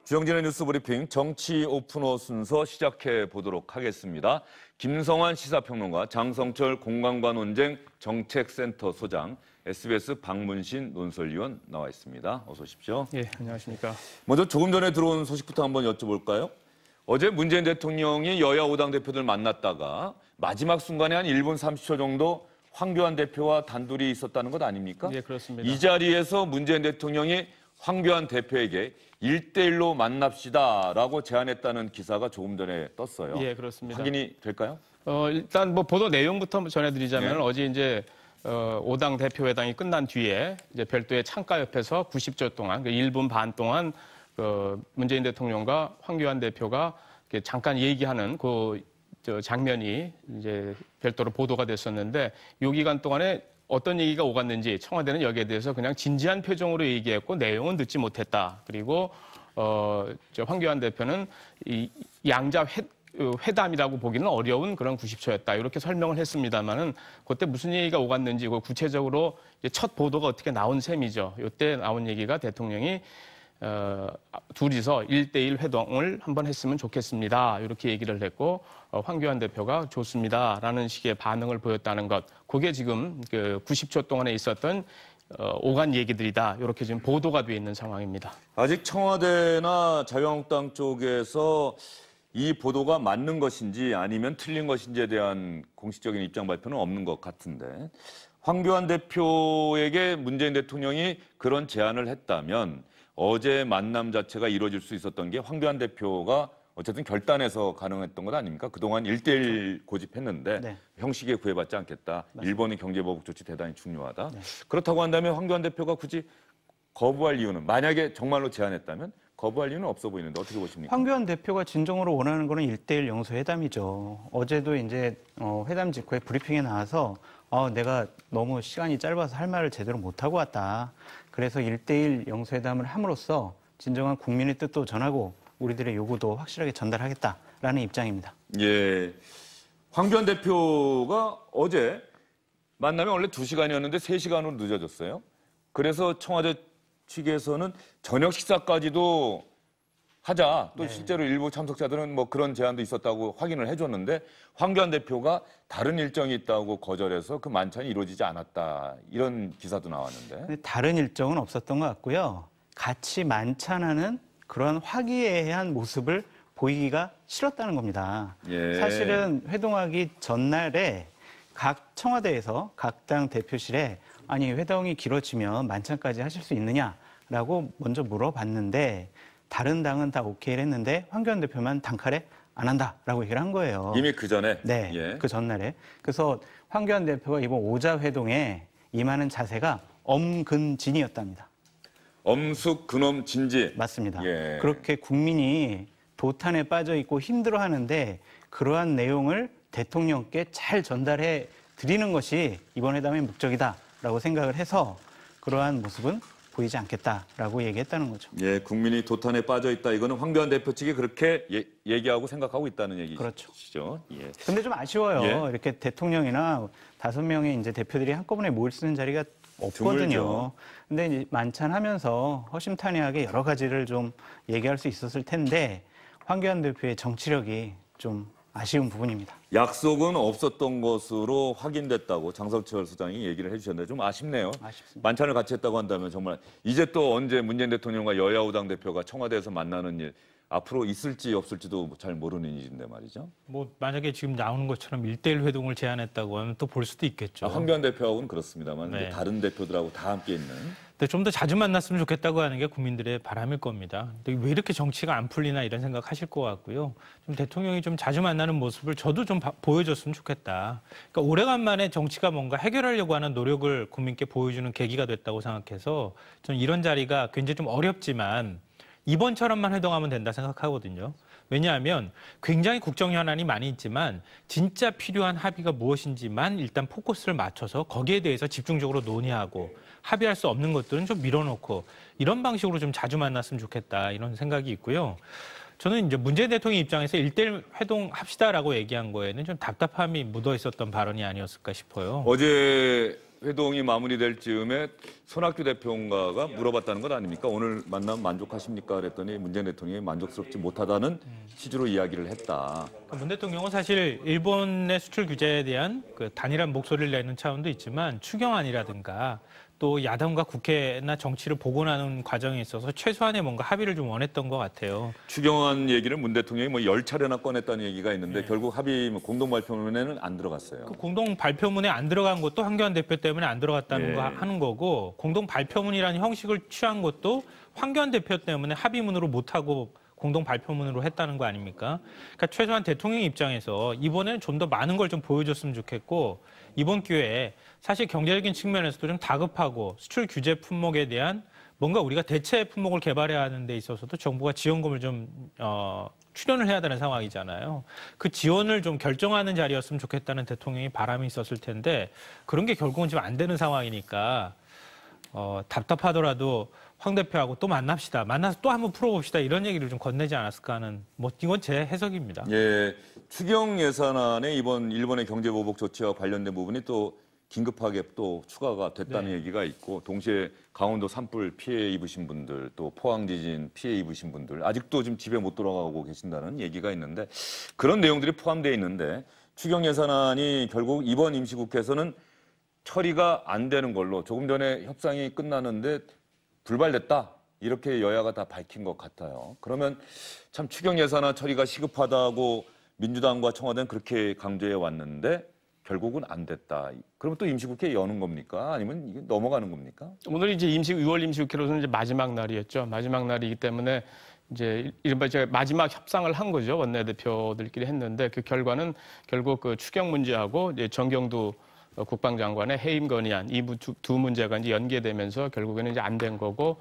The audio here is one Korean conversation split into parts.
주영진의 뉴스 브리핑 정치 오픈호 순서 시작해 보도록 하겠습니다. 김성환 시사평론가, 장성철 공감과 논쟁 정책센터 소장, SBS 박문신 논설위원 나와 있습니다. 어서 오십시오. 예, 안녕하십니까. 먼저 조금 전에 들어온 소식부터 한번 여쭤볼까요? 어제 문재인 대통령이 여야 5당 대표들 만났다가 마지막 순간에 한 1분 30초 정도 황교안 대표와 단둘이 있었다는 것 아닙니까? 예, 그렇습니다. 이 자리에서 문재인 대통령이 황교안 대표에게 1대1로 만납시다라고 제안했다는 기사가 조금 전에 떴어요. 예, 그렇습니다. 확인이 될까요? 일단 뭐 보도 내용부터 전해드리자면 네. 어제 이제 5당 대표회담이 끝난 뒤에 이제 별도의 창가 옆에서 90초 동안, 1분 반 동안 문재인 대통령과 황교안 대표가 잠깐 얘기하는 저 장면이 이제 별도로 보도가 됐었는데, 이 기간 동안에 어떤 얘기가 오갔는지 청와대는 여기에 대해서 그냥 진지한 표정으로 얘기했고 내용은 듣지 못했다. 그리고 저 황교안 대표는 이 양자 회담이라고 보기는 어려운 그런 90초였다. 이렇게 설명을 했습니다만은 그때 무슨 얘기가 오갔는지 구체적으로 첫 보도가 어떻게 나온 셈이죠. 이때 나온 얘기가 대통령이 둘이서 1대1 회동을 한번 했으면 좋겠습니다. 이렇게 얘기를 했고 황교안 대표가 좋습니다라는 식의 반응을 보였다는 것. 그게 지금 90초 동안에 있었던 오간 얘기들이다. 이렇게 지금 보도가 돼 있는 상황입니다. 아직 청와대나 자유한국당 쪽에서 이 보도가 맞는 것인지 아니면 틀린 것인지에 대한 공식적인 입장 발표는 없는 것 같은데, 황교안 대표에게 문재인 대통령이 그런 제안을 했다면 어제 만남 자체가 이루어질 수 있었던 게 황교안 대표가 어쨌든 결단해서 가능했던 것 아닙니까? 그동안 1대1 고집했는데 네. 형식에 구애받지 않겠다. 맞습니다. 일본의 경제보복 조치 대단히 중요하다. 네. 그렇다고 한다면 황교안 대표가 굳이 거부할 이유는, 만약에 정말로 제안했다면 거부할 이유는 없어 보이는데 어떻게 보십니까? 황교안 대표가 진정으로 원하는 거는 1대1 영수회담이죠. 어제도 이제 회담 직후에 브리핑에 나와서 내가 너무 시간이 짧아서 할 말을 제대로 못하고 왔다. 그래서 1대1 영수회담을 함으로써 진정한 국민의 뜻도 전하고 우리들의 요구도 확실하게 전달하겠다라는 입장입니다. 예, 황교안 대표가 어제 만나면 원래 2시간이었는데 3시간으로 늦어졌어요. 그래서 청와대 측에서는 저녁 식사까지도 하자. 또 네. 실제로 일부 참석자들은 뭐 그런 제안도 있었다고 확인을 해줬는데 황교안 대표가 다른 일정이 있다고 거절해서 그 만찬이 이루어지지 않았다. 이런 기사도 나왔는데. 다른 일정은 없었던 것 같고요. 같이 만찬하는 그런 화기애애한 모습을 보이기가 싫었다는 겁니다. 예. 사실은 회동하기 전날에 각 청와대에서 각 당 대표실에 아니 회동이 길어지면 만찬까지 하실 수 있느냐라고 먼저 물어봤는데 다른 당은 다 오케이를 했는데 황교안 대표만 단칼에 안 한다라고 얘기를 한 거예요. 이미 그 전에? 네, 예. 그 전날에. 그래서 황교안 대표가 이번 5자 회동에 임하는 자세가 엄근진이었답니다. 엄숙 근엄 진지. 맞습니다. 예. 그렇게 국민이 도탄에 빠져 있고 힘들어하는데 그러한 내용을 대통령께 잘 전달해 드리는 것이 이번 회담의 목적이다라고 생각을 해서 그러한 모습은 보이지 않겠다라고 얘기했다는 거죠. 예, 국민이 도탄에 빠져 있다. 이거는 황교안 대표 측이 그렇게 얘기하고 생각하고 있다는 얘기시죠. 그렇죠. 예. 근데 좀 아쉬워요. 예? 이렇게 대통령이나 5명의 이제 대표들이 한꺼번에 모일 수 있는 자리가 없거든요. 드물죠. 근데 이제 만찬하면서 허심탄회하게 여러 가지를 좀 얘기할 수 있었을 텐데 황교안 대표의 정치력이 좀 아쉬운 부분입니다. 약속은 없었던 것으로 확인됐다고 장성철 소장이 얘기를 해주셨는데 좀 아쉽네요. 아쉽습니다. 만찬을 같이 했다고 한다면 정말 이제 또 언제 문재인 대통령과 여야 5당 대표가 청와대에서 만나는 일 앞으로 있을지 없을지도 잘 모르는 일인데 말이죠. 뭐 만약에 지금 나오는 것처럼 1대1 회동을 제안했다고 하면 또 볼 수도 있겠죠. 황교안 대표하고는 그렇습니다만 네. 다른 대표들하고 다 함께 있는. 근데 좀 더 자주 만났으면 좋겠다고 하는 게 국민들의 바람일 겁니다. 근데 왜 이렇게 정치가 안 풀리나 이런 생각 하실 것 같고요. 좀 대통령이 좀 자주 만나는 모습을 저도 좀 보여줬으면 좋겠다. 그러니까 오래간만에 정치가 뭔가 해결하려고 하는 노력을 국민께 보여주는 계기가 됐다고 생각해서 저는 이런 자리가 굉장히 좀 어렵지만 이번처럼만 회동하면 된다 생각하거든요. 왜냐하면 굉장히 국정 현안이 많이 있지만 진짜 필요한 합의가 무엇인지만 일단 포커스를 맞춰서 거기에 대해서 집중적으로 논의하고 합의할 수 없는 것들은 좀 밀어놓고 이런 방식으로 좀 자주 만났으면 좋겠다 이런 생각이 있고요. 저는 이제 문재인 대통령 입장에서 1대1 회동합시다라고 얘기한 거에는 좀 답답함이 묻어 있었던 발언이 아니었을까 싶어요. 어제 회동이 마무리될 즈음에 손학규 대표인가가 물어봤다는 것 아닙니까? 오늘 만남 만족하십니까? 그랬더니 문재인 대통령이 만족스럽지 못하다는 취지로 이야기를 했다. 문 대통령은 사실 일본의 수출 규제에 대한 그 단일한 목소리를 내는 차원도 있지만 추경안이라든가 또 야당과 국회나 정치를 복원하는 과정에 있어서 최소한의 뭔가 합의를 좀 원했던 것 같아요. 추경안 얘기를 문 대통령이 뭐 10차례나 꺼냈다는 얘기가 있는데 결국 합의 공동 발표문에는 안 들어갔어요. 그 공동 발표문에 안 들어간 것도 황교안 대표 때문에 안 들어갔다는 거 하는 거고 공동 발표문이라는 형식을 취한 것도 황교안 대표 때문에 합의문으로 못하고 공동 발표문으로 했다는 거 아닙니까? 그러니까 최소한 대통령 입장에서 이번에는 좀 더 많은 걸 좀 보여줬으면 좋겠고 이번 기회에 사실 경제적인 측면에서도 좀 다급하고 수출 규제 품목에 대한 뭔가 우리가 대체 품목을 개발해야 하는 데 있어서도 정부가 지원금을 좀 출연을 해야 되는 상황이잖아요. 그 지원을 좀 결정하는 자리였으면 좋겠다는 대통령이 바람이 있었을 텐데 그런 게 결국은 지금 안 되는 상황이니까 답답하더라도 황 대표하고 또 만납시다. 만나서 또 한번 풀어봅시다. 이런 얘기를 좀 건네지 않았을까 하는 뭐 이건 제 해석입니다. 예, 추경 예산안에 이번 일본의 경제 보복 조치와 관련된 부분이 또 긴급하게 또 추가가 됐다는 얘기가 있고 동시에 강원도 산불 피해 입으신 분들 또 포항 지진 피해 입으신 분들 아직도 지금 집에 못 돌아가고 계신다는 얘기가 있는데 그런 내용들이 포함되어 있는데 추경 예산안이 결국 이번 임시국회에서는 처리가 안 되는 걸로 조금 전에 협상이 끝나는데 불발됐다. 이렇게 여야가 다 밝힌 것 같아요. 그러면 참 추경 예산안 처리가 시급하다고 민주당과 청와대는 그렇게 강조해 왔는데 결국은 안 됐다. 그러면 또 임시국회 여는 겁니까? 아니면 이게 넘어가는 겁니까? 오늘이 이제 6월 임시국회로서는 이제 마지막 날이었죠. 마지막 날이기 때문에 이제 이른바 이제 마지막 협상을 한 거죠. 원내대표들끼리 했는데 그 결과는 결국 그 추경 문제하고 이제 정경두 국방장관의 해임 건의안 이 두 문제가 이제 연계되면서 결국에는 이제 안 된 거고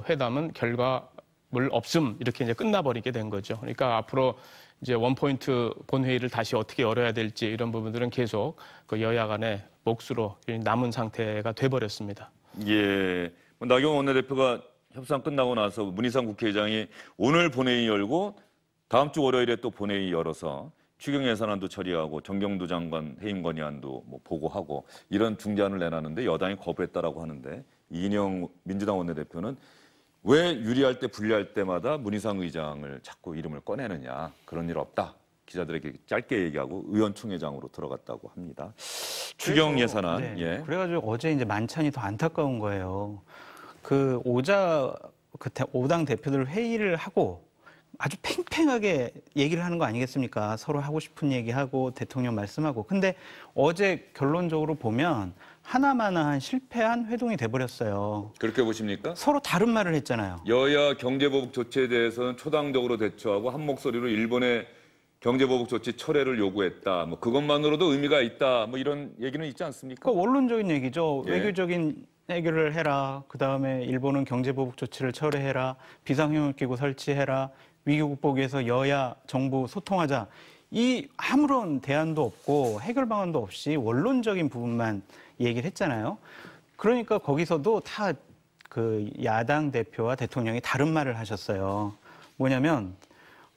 회담은 결과물 없음 이렇게 이제 끝나버리게 된 거죠. 그러니까 앞으로 이제 원포인트 본회의를 다시 어떻게 열어야 될지 이런 부분들은 계속 그 여야 간의 몫으로 남은 상태가 돼버렸습니다. 예, 나경원 원내대표가 협상 끝나고 나서 문희상 국회의장이 오늘 본회의 열고 다음 주 월요일에 또 본회의 열어서 추경 예산안도 처리하고 정경두 장관 해임 건의안도 뭐 보고하고 이런 중재안을 내놨는데 여당이 거부했다라고 하는데 이인영 민주당 원내대표는 왜 유리할 때 불리할 때마다 문희상 의장을 자꾸 이름을 꺼내느냐 그런 일 없다. 기자들에게 짧게 얘기하고 의원총회장으로 들어갔다고 합니다. 추경 예산안. 네. 예. 그래가지고 어제 이제 만찬이 더 안타까운 거예요. 그 오당 대표들 회의를 하고 아주 팽팽하게 얘기를 하는 거 아니겠습니까? 서로 하고 싶은 얘기하고 대통령 말씀하고. 근데 어제 결론적으로 보면 하나마나한 실패한 회동이 돼버렸어요. 그렇게 보십니까? 서로 다른 말을 했잖아요. 여야 경제보복 조치에 대해서는 초당적으로 대처하고 한 목소리로 일본의 경제보복 조치 철회를 요구했다. 뭐 그것만으로도 의미가 있다. 뭐 이런 얘기는 있지 않습니까? 그 원론적인 얘기죠. 예. 외교적인 해결을 해라. 그다음에 일본은 경제보복 조치를 철회해라. 비상협력기구 설치해라. 위기 극복을 위해서 여야 정부 소통하자. 이 아무런 대안도 없고 해결 방안도 없이 원론적인 부분만 얘기를 했잖아요. 그러니까 거기서도 다 그 야당 대표와 대통령이 다른 말을 하셨어요. 뭐냐면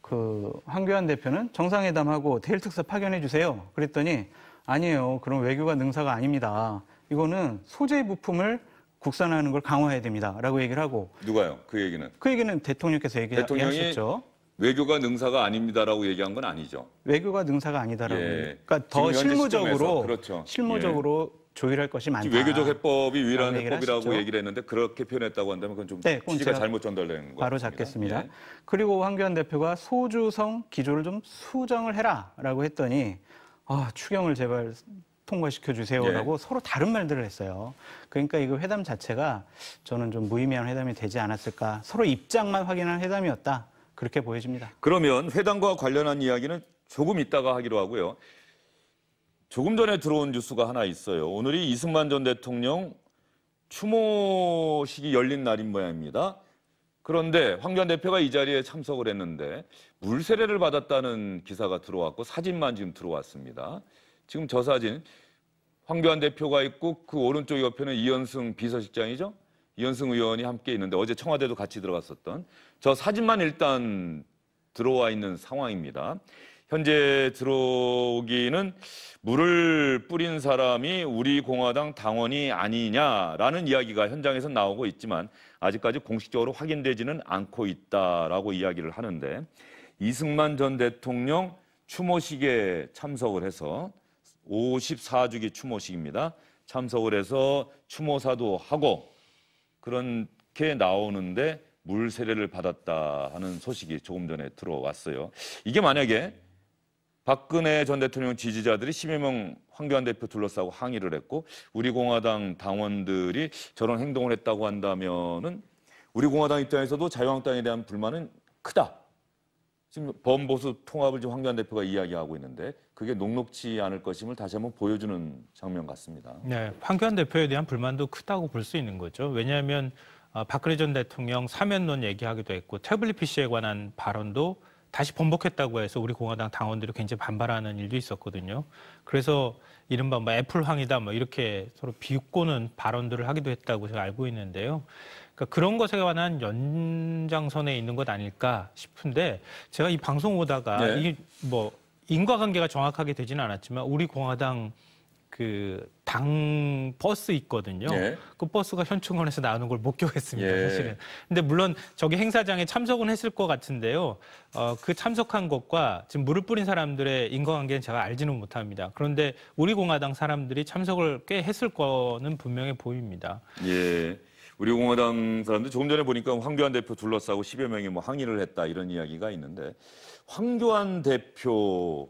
그 황교안 대표는 정상회담하고 대일특사 파견해 주세요. 그랬더니 아니에요. 그럼 외교가 능사가 아닙니다. 이거는 소재 부품을 국산화하는 걸 강화해야 됩니다. 라고 얘기를 하고. 누가요? 그 얘기는? 그 얘기는 대통령께서 얘기하셨죠. 외교가 능사가 아닙니다라고 얘기한 건 아니죠. 외교가 능사가 아니다라고. 예. 그러니까 더 실무적으로, 그렇죠. 실무적으로 조율할 것이 많다. 외교적 해법이 유일한 해법이라고 하시죠. 얘기를 했는데 그렇게 표현했다고 한다면 그건 좀 네, 취지가 잘못 전달되는 거예요. 바로 잡겠습니다. 예. 그리고 황교안 대표가 소주성 기조를 좀 수정을 해라라고 했더니 추경을 제발 통과시켜 주세요라고 예. 서로 다른 말들을 했어요. 그러니까 이거 회담 자체가 저는 좀 무의미한 회담이 되지 않았을까. 서로 입장만 확인한 회담이었다. 그렇게 보여집니다. 그러면 회담과 관련한 이야기는 조금 이따가 하기로 하고요. 조금 전에 들어온 뉴스가 하나 있어요. 오늘이 이승만 전 대통령 추모식이 열린 날인 모양입니다. 그런데 황교안 대표가 이 자리에 참석을 했는데 물세례를 받았다는 기사가 들어왔고 사진만 지금 들어왔습니다. 지금 저 사진 황교안 대표가 있고 그 오른쪽 옆에는 이현승 비서실장이죠. 이현승 의원이 함께 있는데 어제 청와대도 같이 들어갔었던 저 사진만 일단 들어와 있는 상황입니다. 현재 들어오기는 물을 뿌린 사람이 우리 공화당 당원이 아니냐라는 이야기가 현장에서 나오고 있지만 아직까지 공식적으로 확인되지는 않고 있다라고 이야기를 하는데 이승만 전 대통령 추모식에 참석을 해서 54주기 추모식입니다. 참석을 해서 추모사도 하고 그렇게 나오는데 물 세례를 받았다 하는 소식이 조금 전에 들어왔어요. 이게 만약에 박근혜 전 대통령 지지자들이 10여 명 황교안 대표 둘러싸고 항의를 했고 우리 공화당 당원들이 저런 행동을 했다고 한다면은 우리 공화당 입장에서도 자유한국당에 대한 불만은 크다. 지금 범보수 통합을 지금 황교안 대표가 이야기하고 있는데 그게 녹록지 않을 것임을 다시 한번 보여주는 장면 같습니다. 네, 황교안 대표에 대한 불만도 크다고 볼 수 있는 거죠. 왜냐하면 박근혜 전 대통령 사면론 얘기하기도 했고 태블릿 PC에 관한 발언도 다시 번복했다고 해서 우리 공화당 당원들이 굉장히 반발하는 일도 있었거든요. 그래서 이른바 뭐 애플황이다 뭐 이렇게 서로 비꼬는 발언들을 하기도 했다고 제가 알고 있는데요. 그러니까 그런 것에 관한 연장선에 있는 것 아닐까 싶은데 제가 이 방송 오다가 네. 이 뭐 인과관계가 정확하게 되지는 않았지만 우리 공화당 그 당 버스 있거든요. 네. 그 버스가 현충원에서 나오는 걸 목격했습니다. 예. 사실은. 근데 물론 저기 행사장에 참석은 했을 것 같은데요. 그 참석한 것과 지금 물을 뿌린 사람들의 인과관계는 제가 알지는 못합니다. 그런데 우리 공화당 사람들이 참석을 꽤 했을 거는 분명해 보입니다. 예. 우리 공화당 사람들 조금 전에 보니까 황교안 대표 둘러싸고 10여 명이 뭐 항의를 했다 이런 이야기가 있는데 황교안 대표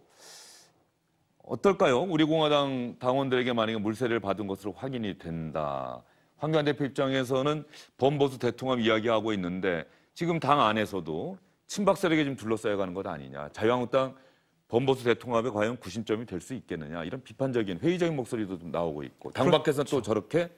어떨까요? 우리 공화당 당원들에게 만약에 물세례를 받은 것으로 확인이 된다. 황교안 대표 입장에서는 범보수 대통합 이야기하고 있는데 지금 당 안에서도 친박 세력에 좀 둘러싸여 가는 것 아니냐. 자유한국당 범보수 대통합에 과연 구심점이 될 수 있겠느냐. 이런 비판적인 회의적인 목소리도 좀 나오고 있고 당 밖에서는 또 저렇게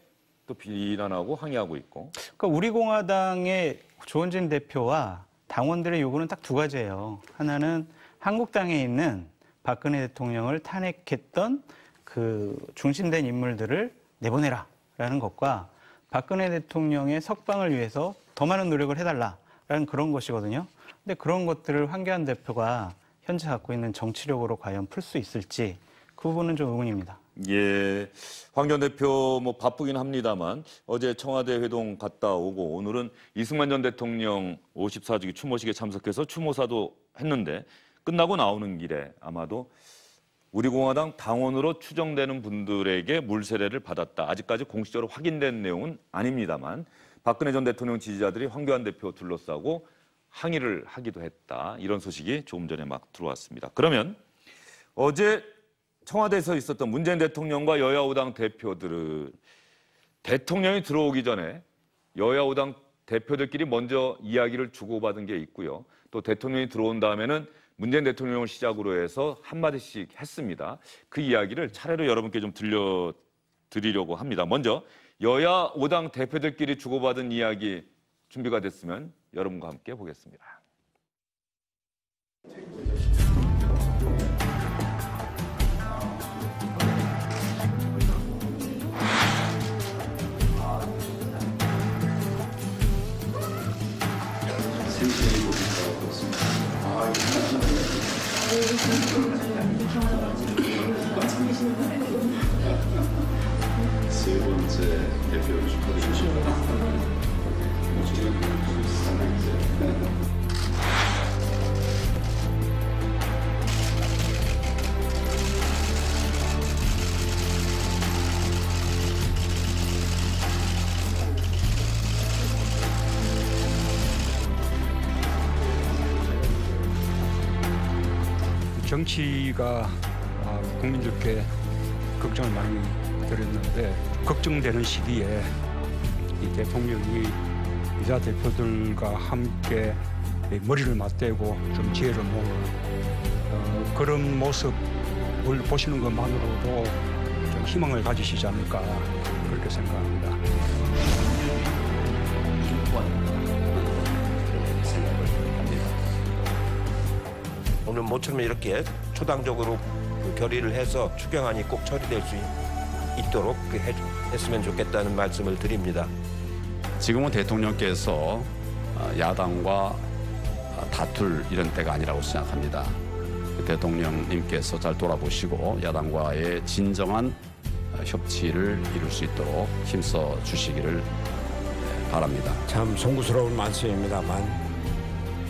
또 비난하고 항의하고 있고. 그러니까 우리 공화당의 조원진 대표와 당원들의 요구는 딱 두 가지예요. 하나는 한국당에 있는 박근혜 대통령을 탄핵했던 그 중심된 인물들을 내보내라라는 것과 박근혜 대통령의 석방을 위해서 더 많은 노력을 해달라라는 그런 것이거든요. 근데 그런 것들을 황교안 대표가 현재 갖고 있는 정치력으로 과연 풀 수 있을지 그 부분은 좀 의문입니다. 예, 황교안 대표 뭐 바쁘긴 합니다만 어제 청와대 회동 갔다 오고 오늘은 이승만 전 대통령 54주기 추모식에 참석해서 추모사도 했는데 끝나고 나오는 길에 아마도 우리 공화당 당원으로 추정되는 분들에게 물세례를 받았다. 아직까지 공식적으로 확인된 내용은 아닙니다만 박근혜 전 대통령 지지자들이 황교안 대표 둘러싸고 항의를 하기도 했다. 이런 소식이 조금 전에 막 들어왔습니다. 그러면 어제 청와대에서 있었던 문재인 대통령과 여야 5당 대표들은 대통령이 들어오기 전에 여야 5당 대표들끼리 먼저 이야기를 주고받은 게 있고요. 또 대통령이 들어온 다음에는 문재인 대통령을 시작으로 해서 한마디씩 했습니다. 그 이야기를 차례로 여러분께 좀 들려드리려고 합니다. 먼저 여야 5당 대표들끼리 주고받은 이야기 준비가 됐으면 여러분과 함께 보겠습니다. 세 번째 대표 축하드립니다. 정치가 국민들께 걱정을 많이 드렸는데 걱정되는 시기에 이 대통령이 여자 대표들과 함께 머리를 맞대고 좀 지혜를 모으는 그런 모습을 보시는 것만으로도 좀 희망을 가지시지 않을까 그렇게 생각합니다. 오늘 모처럼 이렇게 초당적으로 결의를 해서 추경안이 꼭 처리될 수 있도록 했으면 좋겠다는 말씀을 드립니다. 지금은 대통령께서 야당과 다툴 이런 때가 아니라고 생각합니다. 대통령님께서 잘 돌아보시고 야당과의 진정한 협치를 이룰 수 있도록 힘써 주시기를 바랍니다. 참 송구스러운 말씀입니다만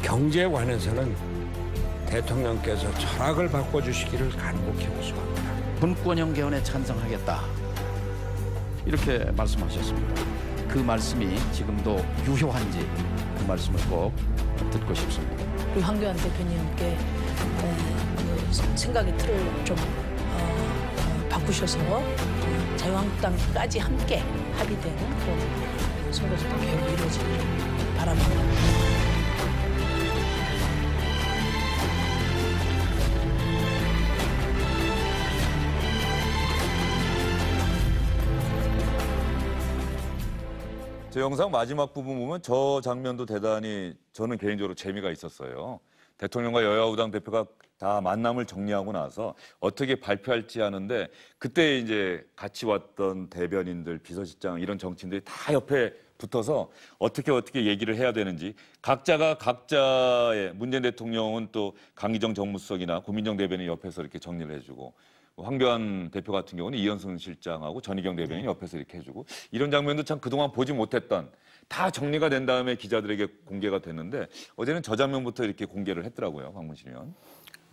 경제에 관해서는 대통령께서 철학을 바꿔주시기를 간곡히 호소합니다. 분권형 개헌에 찬성하겠다 이렇게 말씀하셨습니다. 그 말씀이 지금도 유효한지 그 말씀을 꼭 듣고 싶습니다. 우리 황교안 대표님께 생각의 틀을 좀 바꾸셔서 자유한국당까지 함께 합의되는 그런 선거제도 개혁이 이루어지기를 바랍니다. 제 영상 마지막 부분 보면 저 장면도 대단히 저는 개인적으로 재미가 있었어요. 대통령과 여야우당 대표가 다 만남을 정리하고 나서 어떻게 발표할지 하는데 그때 이제 같이 왔던 대변인들, 비서실장 이런 정치인들이 다 옆에 붙어서 어떻게 얘기를 해야 되는지 각자가 각자의 문재인 대통령은 또 강기정 정무수석이나 고민정 대변인 옆에서 이렇게 정리를 해주고 황교안 대표 같은 경우는 이현승 실장하고 전희경 대변인 옆에서 이렇게 해주고 이런 장면도 참 그동안 보지 못했던 다 정리가 된 다음에 기자들에게 공개가 됐는데 어제는 저 장면부터 이렇게 공개를 했더라고요, 박문실 의원.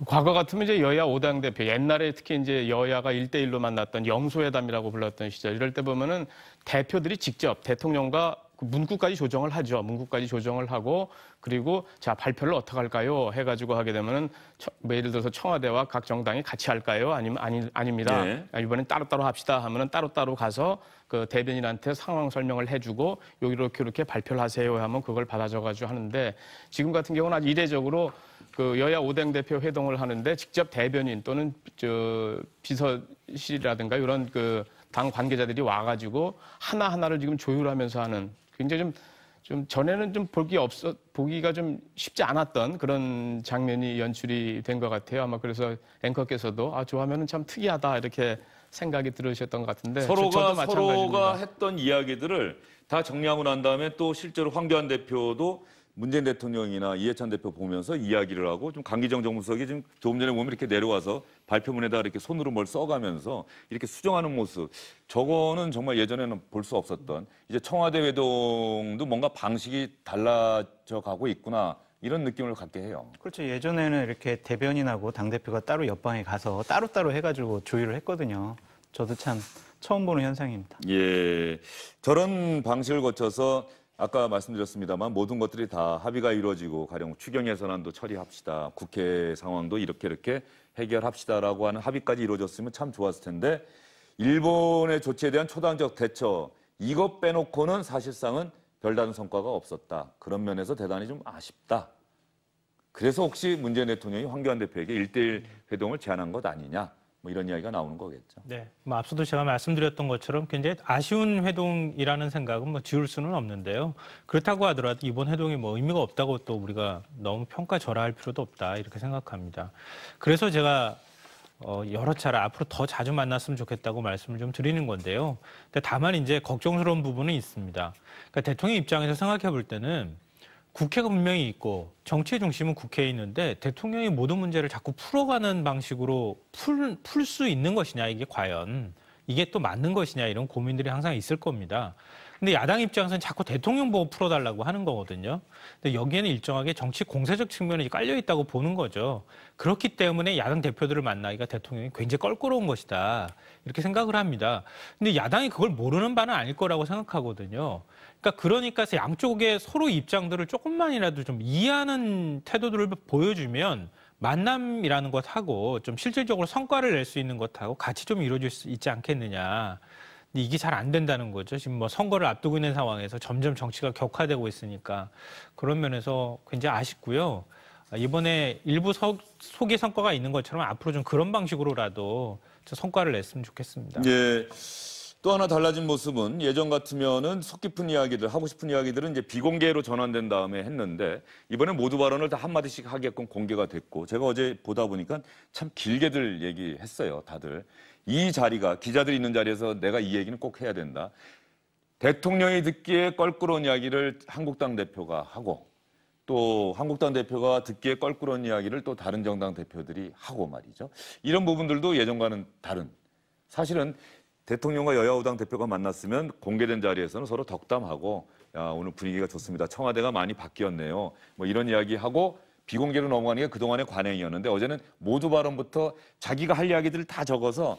과거 같으면 이제 여야 5당 대표, 옛날에 특히 이제 여야가 1대1로 만났던 영소회담이라고 불렀던 시절, 이럴 때 보면은 대표들이 직접 대통령과 문구까지 조정을 하죠. 문구까지 조정을 하고 그리고 자 발표를 어떻게 할까요? 해가지고 하게 되면은 예를 들어서 청와대와 각 정당이 같이 할까요? 아니면 아닙니다. 네. 이번엔 따로따로 합시다 하면은 따로따로 가서 그 대변인한테 상황 설명을 해주고 이렇게 발표를 하세요 하면 그걸 받아줘가지고 하는데 지금 같은 경우는 아주 이례적으로 그 여야 5당 대표 회동을 하는데 직접 대변인 또는 저 비서실이라든가 이런 그 당 관계자들이 와가지고 하나하나를 지금 조율하면서 하는 굉장히 좀 전에는 좀 보기가 좀 쉽지 않았던 그런 장면이 연출이 된 것 같아요. 아마 그래서 앵커께서도 좋아하면은 참 특이하다 이렇게 생각이 들으셨던 것 같은데 서로가 했던 이야기들을 다 정리하고 난 다음에 또 실제로 황교안 대표도 문재인 대통령이나 이해찬 대표 보면서 이야기를 하고 좀 강기정 정무수석이 지금 조금 전에 보면 이렇게 내려와서 발표문에다가 이렇게 손으로 뭘 써가면서 이렇게 수정하는 모습. 저거는 정말 예전에는 볼 수 없었던 이제 청와대 회동도 뭔가 방식이 달라져 가고 있구나. 이런 느낌을 갖게 해요. 그렇죠. 예전에는 이렇게 대변인하고 당대표가 따로 옆방에 가서 따로따로 해가지고 조율을 했거든요. 저도 참 처음 보는 현상입니다. 예, 저런 방식을 거쳐서 아까 말씀드렸습니다만 모든 것들이 다 합의가 이루어지고 가령 추경 예산안도 처리합시다. 국회 상황도 이렇게 해결합시다라고 하는 합의까지 이루어졌으면 참 좋았을 텐데 일본의 조치에 대한 초당적 대처 이것 빼놓고는 사실상은 별다른 성과가 없었다. 그런 면에서 대단히 좀 아쉽다. 그래서 혹시 문재인 대통령이 황교안 대표에게 1대1 회동을 제안한 것 아니냐. 뭐 이런 이야기가 나오는 거겠죠. 네, 뭐 앞서도 제가 말씀드렸던 것처럼 굉장히 아쉬운 회동이라는 생각은 뭐 지울 수는 없는데요. 그렇다고 하더라도 이번 회동이 뭐 의미가 없다고 또 우리가 너무 평가절하할 필요도 없다 이렇게 생각합니다. 그래서 제가 여러 차례 앞으로 더 자주 만났으면 좋겠다고 말씀을 좀 드리는 건데요. 근데 다만 이제 걱정스러운 부분은 있습니다. 그러니까 대통령 입장에서 생각해 볼 때는 국회가 분명히 있고 정치의 중심은 국회에 있는데 대통령이 모든 문제를 자꾸 풀어가는 방식으로 풀 수 있는 것이냐 이게 과연 이게 또 맞는 것이냐 이런 고민들이 항상 있을 겁니다. 근데 야당 입장에서는 자꾸 대통령 보고 풀어달라고 하는 거거든요. 근데 여기에는 일정하게 정치 공세적 측면이 깔려 있다고 보는 거죠. 그렇기 때문에 야당 대표들을 만나기가 대통령이 굉장히 껄끄러운 것이다. 이렇게 생각을 합니다. 근데 야당이 그걸 모르는 바는 아닐 거라고 생각하거든요. 그러니까 양쪽의 서로 입장들을 조금만이라도 좀 이해하는 태도들을 보여주면 만남이라는 것하고 좀 실질적으로 성과를 낼 수 있는 것하고 같이 좀 이루어질 수 있지 않겠느냐. 근데 이게 잘 안 된다는 거죠. 지금 뭐 선거를 앞두고 있는 상황에서 점점 정치가 격화되고 있으니까 그런 면에서 굉장히 아쉽고요. 이번에 일부 소기 성과가 있는 것처럼 앞으로 좀 그런 방식으로라도 성과를 냈으면 좋겠습니다. 예. 또 하나 달라진 모습은 예전 같으면은 속 깊은 이야기들, 하고 싶은 이야기들은 이제 비공개로 전환된 다음에 했는데 이번에 모두 발언을 다 한마디씩 하게끔 공개가 됐고 제가 어제 보다 보니까 참 길게들 얘기했어요, 다들. 이 자리가 기자들이 있는 자리에서 내가 이 얘기는 꼭 해야 된다. 대통령이 듣기에 껄끄러운 이야기를 한국당 대표가 하고 또 한국당 대표가 듣기에 껄끄러운 이야기를 또 다른 정당 대표들이 하고 말이죠. 이런 부분들도 예전과는 다른. 사실은 대통령과 여야 5당 대표가 만났으면 공개된 자리에서는 서로 덕담하고 야, 오늘 분위기가 좋습니다. 청와대가 많이 바뀌었네요. 뭐 이런 이야기하고 비공개로 넘어가는 게 그동안의 관행이었는데 어제는 모두 발언부터 자기가 할 이야기들을 다 적어서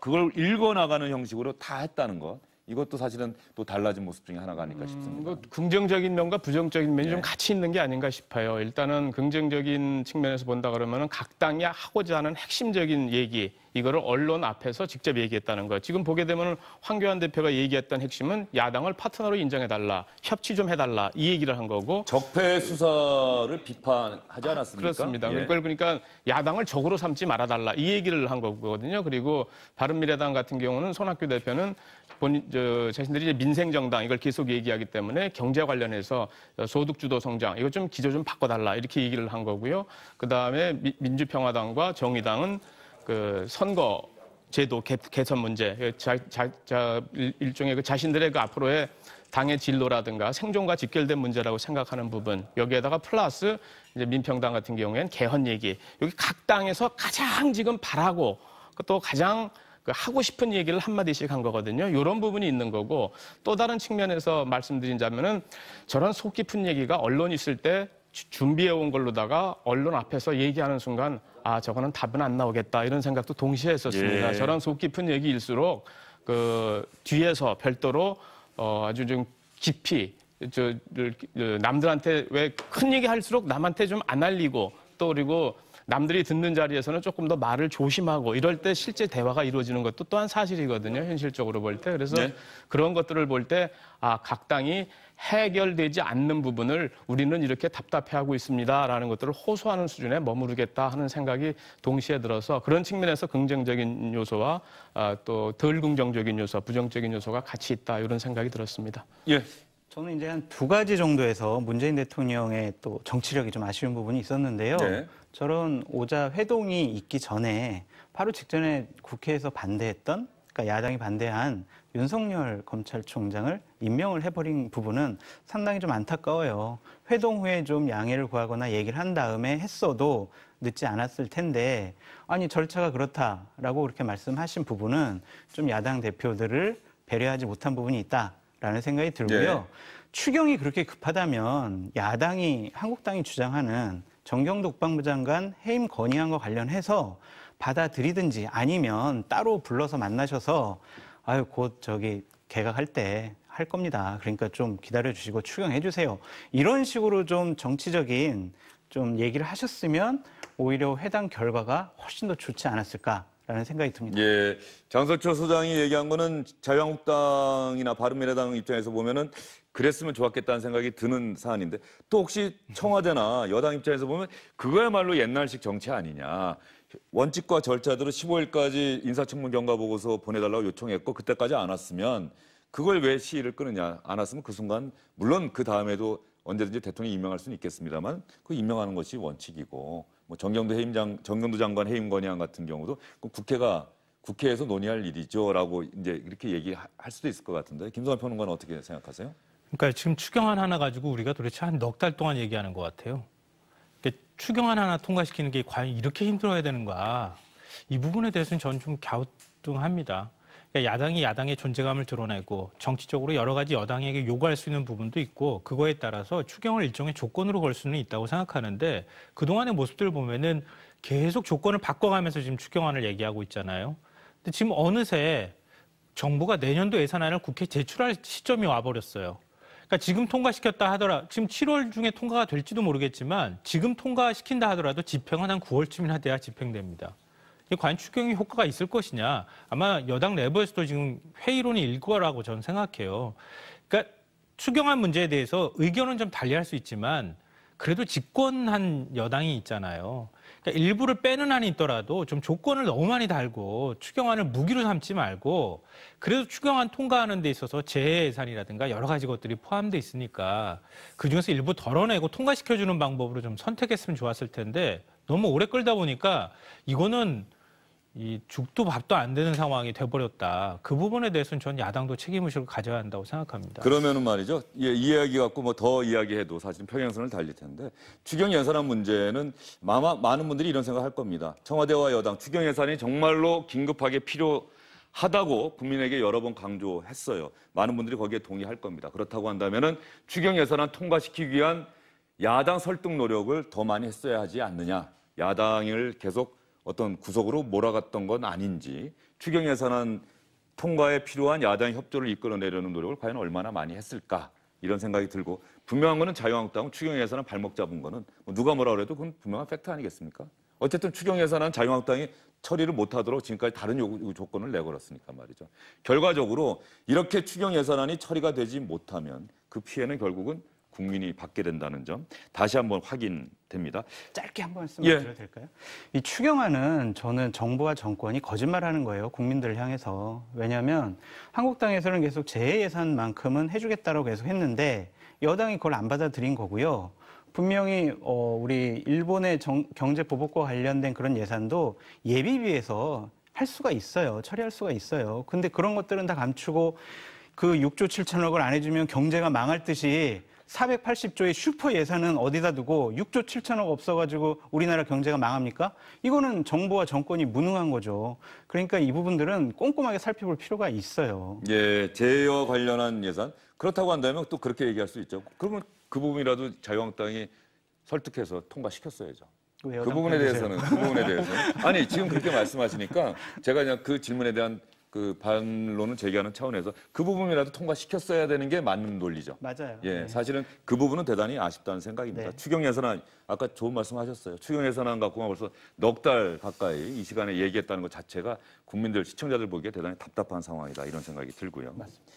그걸 읽어나가는 형식으로 다 했다는 것. 이것도 사실은 또 달라진 모습 중에 하나가 아닐까 싶습니다. 긍정적인 면과 부정적인 면이 네. 좀 같이 있는 게 아닌가 싶어요. 일단은 긍정적인 측면에서 본다 그러면은 각 당이 하고자 하는 핵심적인 얘기, 이거를 언론 앞에서 직접 얘기했다는 거. 지금 보게 되면 황교안 대표가 얘기했던 핵심은 야당을 파트너로 인정해달라, 협치 좀 해달라 이 얘기를 한 거고. 적폐 수사를 비판하지 않았습니까? 그렇습니다. 예. 그러니까 야당을 적으로 삼지 말아달라 이 얘기를 한 거거든요. 그리고 바른미래당 같은 경우는 손학규 대표는 자신들이 이제 민생정당 이걸 계속 얘기하기 때문에 경제 관련해서 소득주도 성장 이거 좀 기조 좀 바꿔달라 이렇게 얘기를 한 거고요. 그 다음에 민주평화당과 정의당은 그 선거 제도 개선 문제, 일종의 그 자신들의 그 앞으로의 당의 진로라든가 생존과 직결된 문제라고 생각하는 부분, 여기에다가 플러스 이제 민평당 같은 경우에는 개헌 얘기, 여기 각 당에서 가장 지금 바라고 또 가장 하고 싶은 얘기를 한마디씩 한 거거든요. 이런 부분이 있는 거고, 또 다른 측면에서 말씀드린다면은 저런 속 깊은 얘기가 언론이 있을 때 준비해 온 걸로다가 언론 앞에서 얘기하는 순간 아 저거는 답은 안 나오겠다 이런 생각도 동시에 했었습니다. 예. 저런 속 깊은 얘기일수록 그 뒤에서 별도로 아주 좀 깊이 남들한테 왜 큰 얘기 할수록 남한테 좀 안 알리고 또 그리고 남들이 듣는 자리에서는 조금 더 말을 조심하고 이럴 때 실제 대화가 이루어지는 것도 또한 사실이거든요. 현실적으로 볼 때. 그래서 네. 그런 것들을 볼 때 아, 각 당이 해결되지 않는 부분을 우리는 이렇게 답답해하고 있습니다라는 것들을 호소하는 수준에 머무르겠다 하는 생각이 동시에 들어서 그런 측면에서 긍정적인 요소와 또 덜 긍정적인 요소, 부정적인 요소가 같이 있다 이런 생각이 들었습니다. 예. 저는 이제 한 2가지 정도에서 문재인 대통령의 또 정치력이 좀 아쉬운 부분이 있었는데요. 네. 저런 오자 회동이 있기 전에 바로 직전에 국회에서 반대했던, 그러니까 야당이 반대한 윤석열 검찰총장을 임명을 해버린 부분은 상당히 좀 안타까워요. 회동 후에 좀 양해를 구하거나 얘기를 한 다음에 했어도 늦지 않았을 텐데, 아니 절차가 그렇다라고 그렇게 말씀하신 부분은 좀 야당 대표들을 배려하지 못한 부분이 있다라는 생각이 들고요. 네. 추경이 그렇게 급하다면 야당이, 한국당이 주장하는 정경도 국방부 장관 해임 건의안과 관련해서 받아들이든지 아니면 따로 불러서 만나셔서 아유 곧 저기 개각할 때 할 겁니다. 그러니까 좀 기다려 주시고 추경해 주세요. 이런 식으로 좀 정치적인 좀 얘기를 하셨으면 오히려 회담 결과가 훨씬 더 좋지 않았을까라는 생각이 듭니다. 예, 장석철 소장이 얘기한 거는 자유한국당이나 바른미래당 입장에서 보면은 그랬으면 좋았겠다는 생각이 드는 사안인데 또 혹시 청와대나 여당 입장에서 보면 그거야말로 옛날식 정치 아니냐. 원칙과 절차대로 15일까지 인사청문 경과 보고서 보내달라고 요청했고 그때까지 안 왔으면 그걸 왜 시일을 끄느냐. 안 왔으면 그 순간 물론 그 다음에도 언제든지 대통령이 임명할 수는 있겠습니다만 그 임명하는 것이 원칙이고 뭐 정경도 장관 해임 건의안 같은 경우도 국회에서 논의할 일이죠라고 이제 이렇게 얘기할 수도 있을 것 같은데 김성환 평론가는 어떻게 생각하세요? 그러니까 지금 추경안 하나 가지고 우리가 도대체 한 넉 달 동안 얘기하는 것 같아요. 그러니까 추경안 하나 통과시키는 게 과연 이렇게 힘들어야 되는가? 이 부분에 대해서는 저는 좀 갸우뚱합니다. 그러니까 야당이 야당의 존재감을 드러내고 정치적으로 여러 가지 여당에게 요구할 수 있는 부분도 있고 그거에 따라서 추경을 일종의 조건으로 걸 수는 있다고 생각하는데 그동안의 모습들을 보면은 계속 조건을 바꿔가면서 지금 추경안을 얘기하고 있잖아요. 근데 지금 어느새 정부가 내년도 예산안을 국회에 제출할 시점이 와버렸어요. 그러니까 지금 통과시켰다 하더라, 지금 7월 중에 통과가 될지도 모르겠지만 지금 통과시킨다 하더라도 집행은 한 9월쯤이나 돼야 집행됩니다. 이게 과연 추경이 효과가 있을 것이냐. 아마 여당 내부에서도 지금 회의론이 일 거라고 저는 생각해요. 그러니까 추경안 문제에 대해서 의견은 좀 달리할 수 있지만 그래도 집권한 여당이 있잖아요. 그러니까 일부를 빼는 안이 있더라도 좀 조건을 너무 많이 달고 추경안을 무기로 삼지 말고 그래도 추경안 통과하는 데 있어서 재예산이라든가 여러 가지 것들이 포함되어 있으니까 그중에서 일부 덜어내고 통과시켜주는 방법으로 좀 선택했으면 좋았을 텐데 너무 오래 끌다 보니까 이거는 이 죽도 밥도 안 되는 상황이 돼버렸다. 그 부분에 대해서는 전 야당도 책임의식을 가져야 한다고 생각합니다. 그러면은 말이죠. 이 이야기 갖고 뭐 더 이야기해도 사실은 평행선을 달릴 텐데 추경 예산안 문제는 많은 분들이 이런 생각할 겁니다. 청와대와 여당 추경 예산이 정말로 긴급하게 필요하다고 국민에게 여러 번 강조했어요. 많은 분들이 거기에 동의할 겁니다. 그렇다고 한다면은 추경 예산안 통과시키기 위한 야당 설득 노력을 더 많이 했어야 하지 않느냐. 야당을 계속 어떤 구석으로 몰아갔던 건 아닌지, 추경 예산안 통과에 필요한 야당 협조를 이끌어내려는 노력을 과연 얼마나 많이 했을까 이런 생각이 들고, 분명한 거는 자유한국당은 추경 예산안 발목 잡은 거는 뭐 누가 뭐라 그래도 그건 분명한 팩트 아니겠습니까? 어쨌든 추경 예산안 자유한국당이 처리를 못하도록 지금까지 다른 조건을 내걸었으니까 말이죠. 결과적으로 이렇게 추경 예산안이 처리가 되지 못하면 그 피해는 결국은 국민이 받게 된다는 점 다시 한번 확인됩니다. 짧게 한 말씀 드려도 될까요? 이 추경안은 저는 정부와 정권이 거짓말하는 거예요. 국민들을 향해서. 왜냐하면 한국당에서는 계속 재예산만큼은 해주겠다고 계속 했는데 여당이 그걸 안 받아들인 거고요. 분명히 우리 일본의 경제 보복과 관련된 그런 예산도 예비비에서 할 수가 있어요. 처리할 수가 있어요. 근데 그런 것들은 다 감추고 그 6조 7천억을 안 해주면 경제가 망할 듯이 480조의 슈퍼 예산은 어디다 두고 6조 7천억 없어가지고 우리나라 경제가 망합니까? 이거는 정부와 정권이 무능한 거죠. 그러니까 이 부분들은 꼼꼼하게 살펴볼 필요가 있어요. 예, 재해와 관련한 예산. 그렇다고 한다면 또 그렇게 얘기할 수 있죠. 그러면 그 부분이라도 자유한국당이 설득해서 통과시켰어야죠. 그 부분에 대해서는 아니 지금 그렇게 말씀하시니까 제가 그냥 그 질문에 대한 그 반론을 제기하는 차원에서 그 부분이라도 통과시켰어야 되는 게 맞는 논리죠. 맞아요. 예, 네. 사실은 그 부분은 대단히 아쉽다는 생각입니다. 네. 추경 예산안 아까 좋은 말씀하셨어요. 추경 예산안 갖고만 벌써 넉 달 가까이 이 시간에 얘기했다는 것 자체가 국민들 시청자들 보기에 대단히 답답한 상황이다 이런 생각이 들고요. 맞습니다.